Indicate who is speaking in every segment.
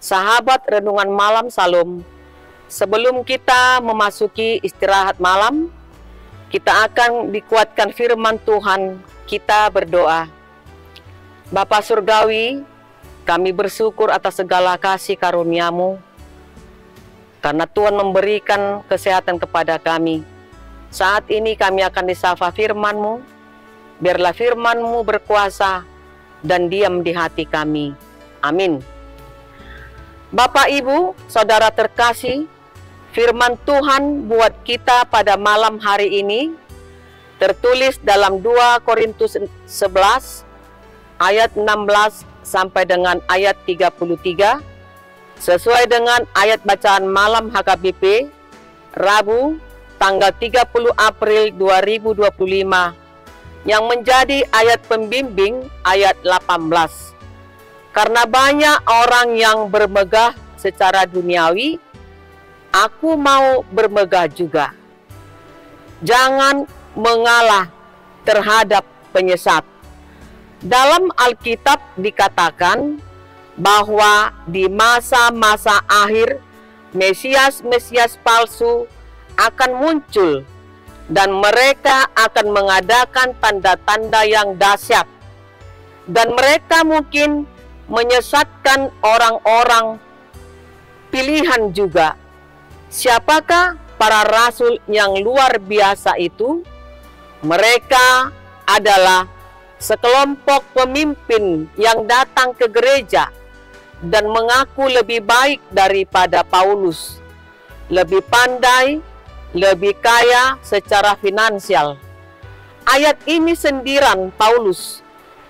Speaker 1: sahabat renungan malam Salum, sebelum kita memasuki istirahat malam, kita akan dikuatkan firman Tuhan. Kita berdoa. Bapa Surgawi, kami bersyukur atas segala kasih karunia-Mu, karena Tuhan memberikan kesehatan kepada kami. Saat ini kami akan disapa firman-Mu, biarlah firman-Mu berkuasa dan diam di hati kami. Amin. Bapak, Ibu, Saudara terkasih, firman Tuhan buat kita pada malam hari ini tertulis dalam 2 Korintus 11 ayat 16 sampai dengan ayat 33 sesuai dengan ayat bacaan malam HKBP Rabu tanggal 30 April 2025 yang menjadi ayat pembimbing ayat 18. Karena banyak orang yang bermegah secara duniawi, aku mau bermegah juga. Jangan mengalah terhadap penyesat. Dalam Alkitab dikatakan bahwa di masa-masa akhir Mesias-Mesias palsu akan muncul dan mereka akan mengadakan tanda-tanda yang dahsyat, dan mereka mungkin menyesatkan orang-orang pilihan juga. Siapakah para rasul yang luar biasa itu? Mereka adalah sekelompok pemimpin yang datang ke gereja dan mengaku lebih baik daripada Paulus, lebih pandai, lebih kaya secara finansial. Ayat ini sendiran Paulus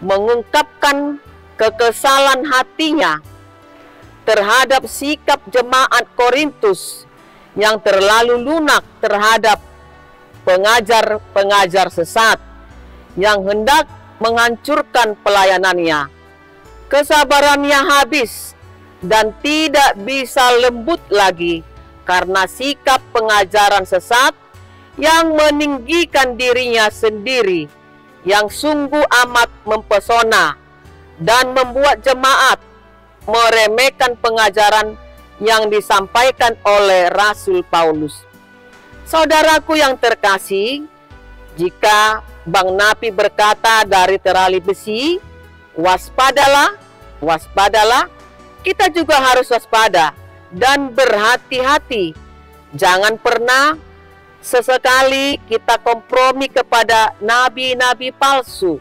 Speaker 1: mengungkapkan kekesalan hatinya terhadap sikap jemaat Korintus yang terlalu lunak terhadap pengajar-pengajar sesat yang hendak menghancurkan pelayanannya. Kesabarannya habis dan tidak bisa lembut lagi karena sikap pengajaran sesat yang meninggikan dirinya sendiri, yang sungguh amat mempesona dan membuat jemaat meremehkan pengajaran yang disampaikan oleh Rasul Paulus. Saudaraku yang terkasih, jika Bang Napi berkata dari terali besi, waspadalah, waspadalah, kita juga harus waspada dan berhati-hati. Jangan pernah sesekali kita kompromi kepada nabi-nabi palsu,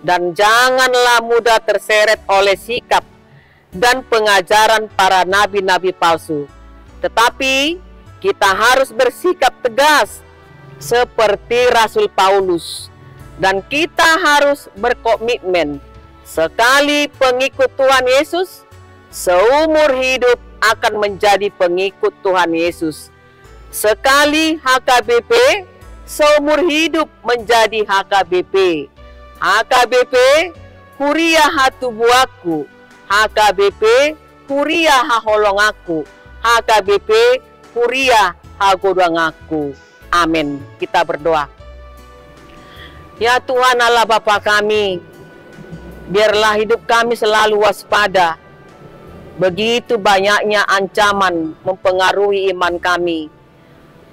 Speaker 1: dan janganlah mudah terseret oleh sikap dan pengajaran para nabi-nabi palsu. Tetapi kita harus bersikap tegas seperti Rasul Paulus, dan kita harus berkomitmen sekali pengikut Tuhan Yesus, seumur hidup akan menjadi pengikut Tuhan Yesus. Sekali HKBP, seumur hidup menjadi HKBP. HKBP, huria hatubuaku. HKBP, huria haholongaku. HKBP, huria hagodangaku. Amin. Kita berdoa. Ya Tuhan Allah Bapa kami, biarlah hidup kami selalu waspada. Begitu banyaknya ancaman mempengaruhi iman kami,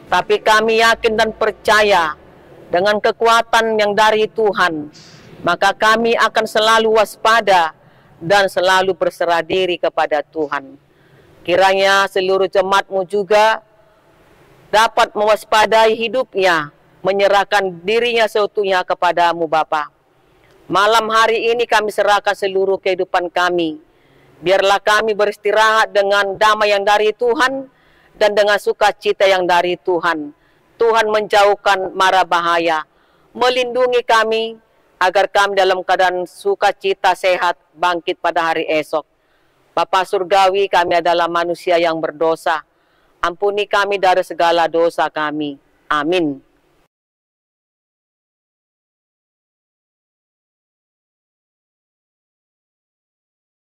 Speaker 1: tapi kami yakin dan percaya dengan kekuatan yang dari Tuhan, maka kami akan selalu waspada dan selalu berserah diri kepada Tuhan. Kiranya seluruh jemaat-Mu juga dapat mewaspadai hidupnya, menyerahkan dirinya seutuhnya kepada-Mu Bapa. Malam hari ini kami serahkan seluruh kehidupan kami. Biarlah kami beristirahat dengan damai yang dari Tuhan dan dengan sukacita yang dari Tuhan. Tuhan menjauhkan mara bahaya, melindungi kami agar kami dalam keadaan sukacita sehat bangkit pada hari esok. Bapa Surgawi, kami adalah manusia yang berdosa. Ampuni kami dari segala dosa kami. Amin.